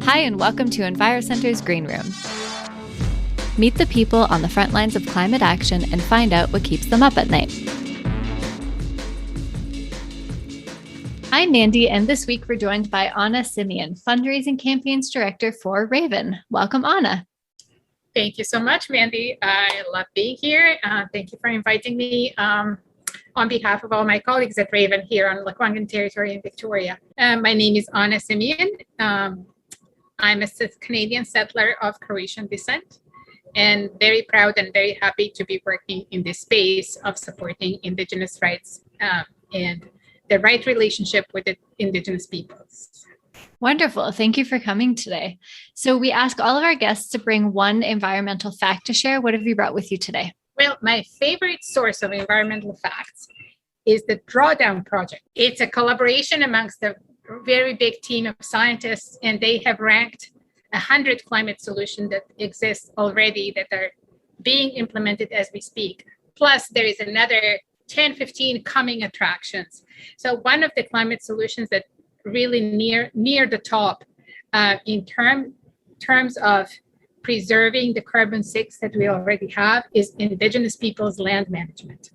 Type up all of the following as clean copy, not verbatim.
Hi, and welcome to EnviroCentre's Green Room. Meet the people on the front lines of climate action and find out what keeps them up at night. I'm Mandy, and this week we're joined by Ana Simeon, Fundraising Campaigns Director for Raven. Welcome, Ana. Thank you so much, Mandy. I love being here. Thank you for inviting me on behalf of all my colleagues at Raven here on Lekwungen territory in Victoria. My name is Ana Simeon. I'm a Canadian settler of Croatian descent and very proud and very happy to be working in this space of supporting Indigenous rights and the right relationship with the Indigenous peoples. Wonderful. Thank you for coming today. So we ask all of our guests to bring one environmental fact to share. What have you brought with you today? Well, my favorite source of environmental facts is the Drawdown Project. It's a collaboration amongst a very big team of scientists, and they have ranked 100 climate solutions that exist already that are being implemented as we speak. Plus, there is another 10, 15 coming attractions. So one of the climate solutions that really near the top in terms of preserving the carbon sinks that we already have is Indigenous Peoples Land Management.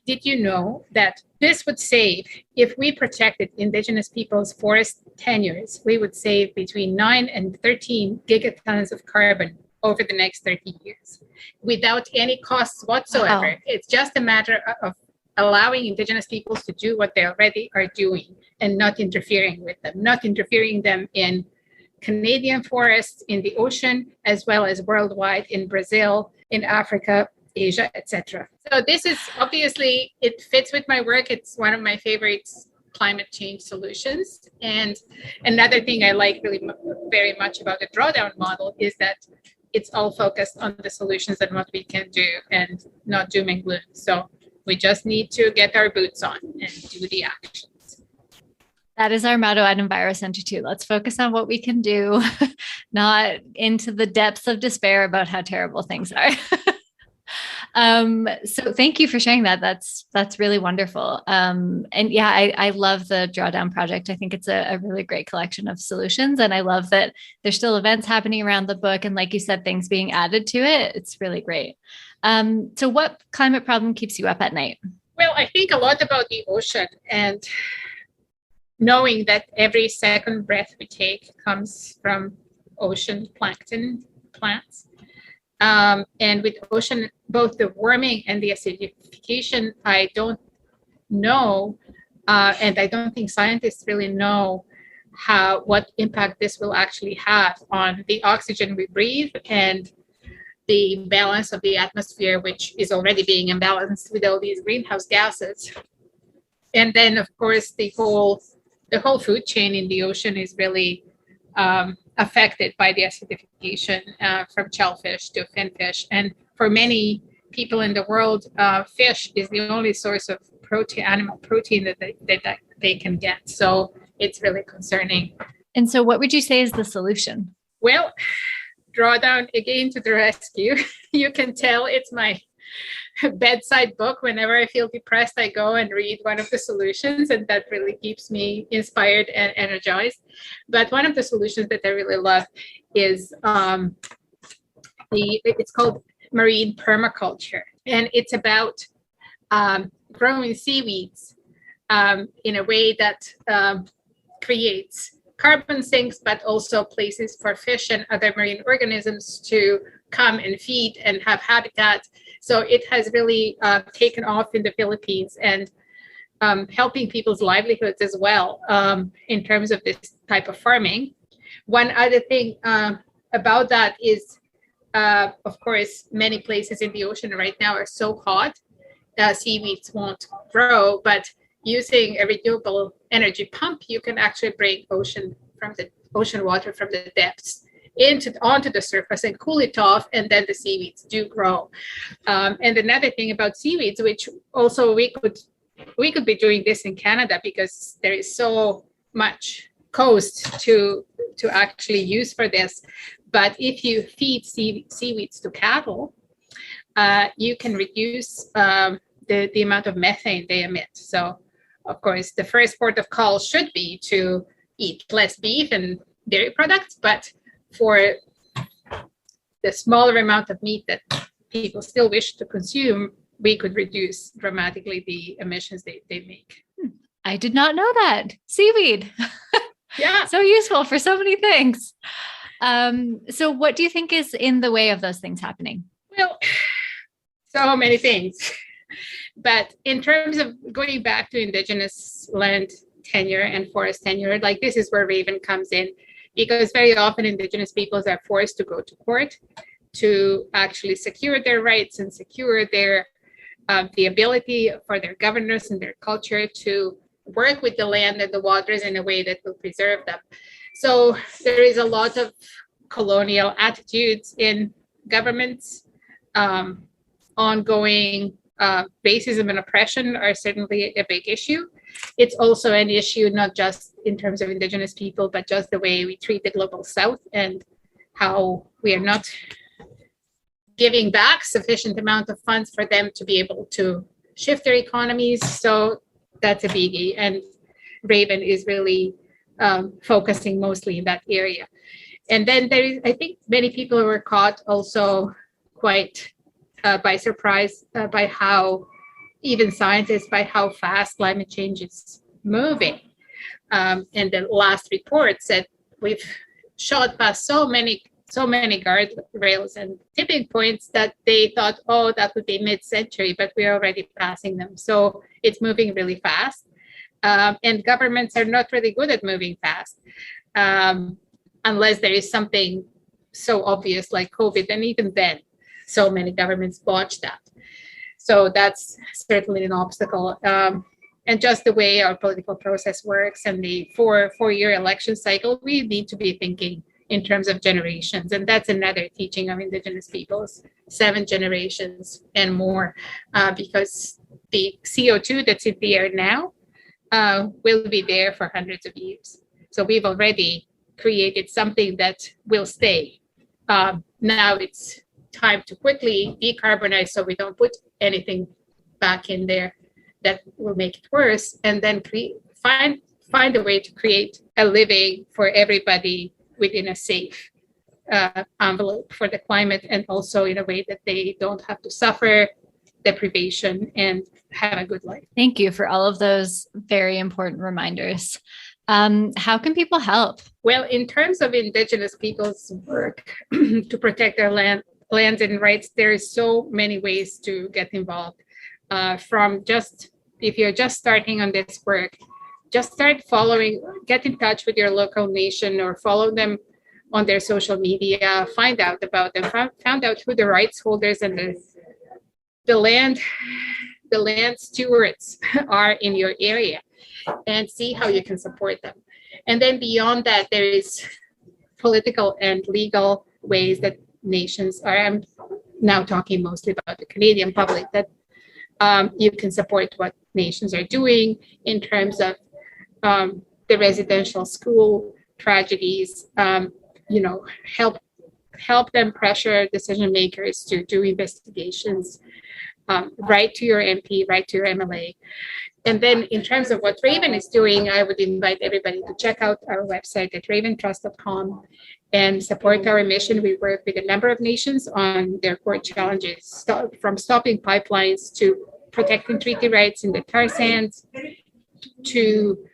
Did you know that this would save, if we protected Indigenous peoples' forest tenures, we would save between 9 and 13 gigatons of carbon over the next 30 years without any costs whatsoever. Wow. It's just a matter of allowing Indigenous peoples to do what they already are doing and not interfering with them, not interfering them in Canadian forests, in the ocean, as well as worldwide in Brazil, in Africa, Asia, etc. So this is obviously, it fits with my work. It's one of my favorite climate change solutions. And another thing I like really very much about the drawdown model is that it's all focused on the solutions and what we can do and not doom and gloom. So we just need to get our boots on and do the actions. That is our motto at EnviroCentre too. Let's focus on what we can do, not into the depths of despair about how terrible things are. So thank you for sharing that. That's really wonderful. And yeah, I love the Drawdown Project. I think it's a really great collection of solutions. And I love that there's still events happening around the book. And like you said, things being added to it. It's really great. So what climate problem keeps you up at night? Well, I think a lot about the ocean and knowing that every second breath we take comes from ocean plankton plants. And with ocean, both the warming and the acidification, I don't know, and I don't think scientists really know what impact this will actually have on the oxygen we breathe and the balance of the atmosphere, which is already being imbalanced with all these greenhouse gases. And then, of course, the whole food chain in the ocean is really affected by the acidification from shellfish to finfish. And for many people in the world, fish is the only source of animal protein that they can get. So it's really concerning. And so what would you say is the solution? Well, Drawdown again to the rescue. You can tell it's my bedside book. Whenever I feel depressed, I go and read one of the solutions, and that really keeps me inspired and energized. But one of the solutions that I really love is it's called marine permaculture, and it's about growing seaweeds in a way that creates carbon sinks, but also places for fish and other marine organisms to come and feed and have habitat. So it has really taken off in the Philippines and helping people's livelihoods as well in terms of this type of farming. One other thing about that is, of course, many places in the ocean right now are so hot, seaweeds won't grow, but using a renewable energy pump, you can actually bring ocean water from the depths onto the surface and cool it off, and then the seaweeds do grow. And another thing about seaweeds, which also we could be doing this in Canada because there is so much coast to actually use for this. But if you feed seaweeds to cattle, you can reduce the amount of methane they emit. So, of course, the first port of call should be to eat less beef and dairy products, but for the smaller amount of meat that people still wish to consume, we could reduce dramatically the emissions they make. I did not know that. Seaweed. Yeah. So useful for so many things. So what do you think is in the way of those things happening? Well, so many things. But in terms of going back to Indigenous land tenure and forest tenure, like this is where Raven comes in, because very often Indigenous peoples are forced to go to court to actually secure their rights and secure their the ability for their governors and their culture to work with the land and the waters in a way that will preserve them. So there is a lot of colonial attitudes in governments. Ongoing racism and oppression are certainly a big issue. It's also an issue not just in terms of Indigenous people, but just the way we treat the global South and how we are not giving back sufficient amount of funds for them to be able to shift their economies. So that's a biggie. And Raven is really focusing mostly in that area. And then there is, I think many people were caught also quite by surprise by how, even scientists, by how fast climate change is moving. And the last report said we've shot past so many guardrails and tipping points that they thought, oh, that would be mid-century, but we're already passing them. So it's moving really fast. And governments are not really good at moving fast unless there is something so obvious like COVID. And even then, so many governments botch that. So that's certainly an obstacle. And just the way our political process works and the four-year election cycle, we need to be thinking in terms of generations. And that's another teaching of Indigenous peoples, 7 generations and more, because the CO2 that's in the air now will be there for hundreds of years. So we've already created something that will stay. Now it's time to quickly decarbonize so we don't put anything back in there that will make it worse, and then find a way to create a living for everybody within a safe envelope for the climate, and also in a way that they don't have to suffer deprivation and have a good life. Thank you for all of those very important reminders. How can people help? Well, in terms of Indigenous people's work to protect their lands and rights, there is so many ways to get involved. From just, if you're just starting on this work, just start following, get in touch with your local nation or follow them on their social media, find out about them, find out who the rights holders and the land stewards are in your area, and see how you can support them. And then beyond that, there is political and legal ways that nations are, I'm now talking mostly about the Canadian public, that you can support what nations are doing in terms of the residential school tragedies, help them pressure decision makers to do investigations, write to your MP, write to your MLA. And then in terms of what Raven is doing, I would invite everybody to check out our website at raventrust.com and support our mission. We work with a number of nations on their core challenges, from stopping pipelines to protecting treaty rights in the tar sands to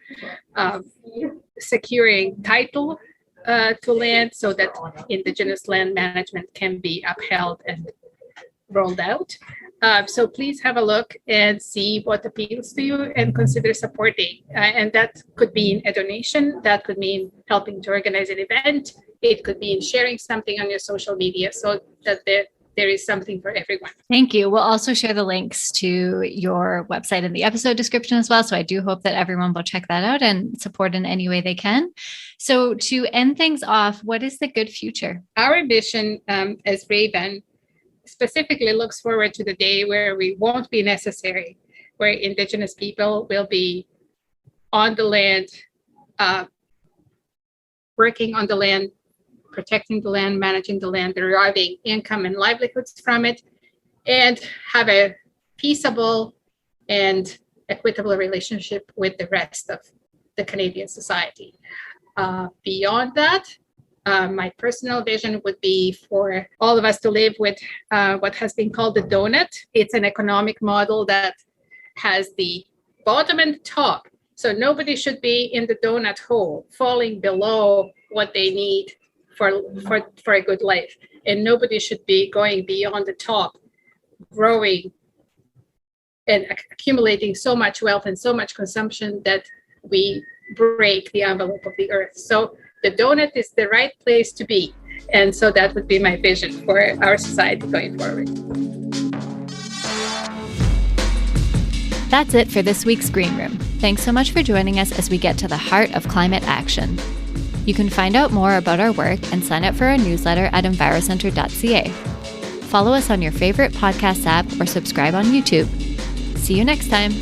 securing title to land so that Indigenous land management can be upheld and rolled out. So please have a look and see what appeals to you and consider supporting. And that could mean a donation, that could mean helping to organize an event, it could mean sharing something on your social media so that there is something for everyone. Thank you. We'll also share the links to your website in the episode description as well. So I do hope that everyone will check that out and support in any way they can. So to end things off, what is the good future? Our mission as Raven specifically looks forward to the day where we won't be necessary, where Indigenous people will be on the land, working on the land, protecting the land, managing the land, deriving income and livelihoods from it, and have a peaceable and equitable relationship with the rest of the Canadian society. Beyond that, my personal vision would be for all of us to live with what has been called the donut. It's an economic model that has the bottom and the top. So nobody should be in the donut hole, falling below what they need for a good life. And nobody should be going beyond the top, growing and accumulating so much wealth and so much consumption that we break the envelope of the earth. So the donut is the right place to be. And so that would be my vision for our society going forward. That's it for this week's Green Room. Thanks so much for joining us as we get to the heart of climate action. You can find out more about our work and sign up for our newsletter at EnviroCentre.ca. Follow us on your favorite podcast app or subscribe on YouTube. See you next time.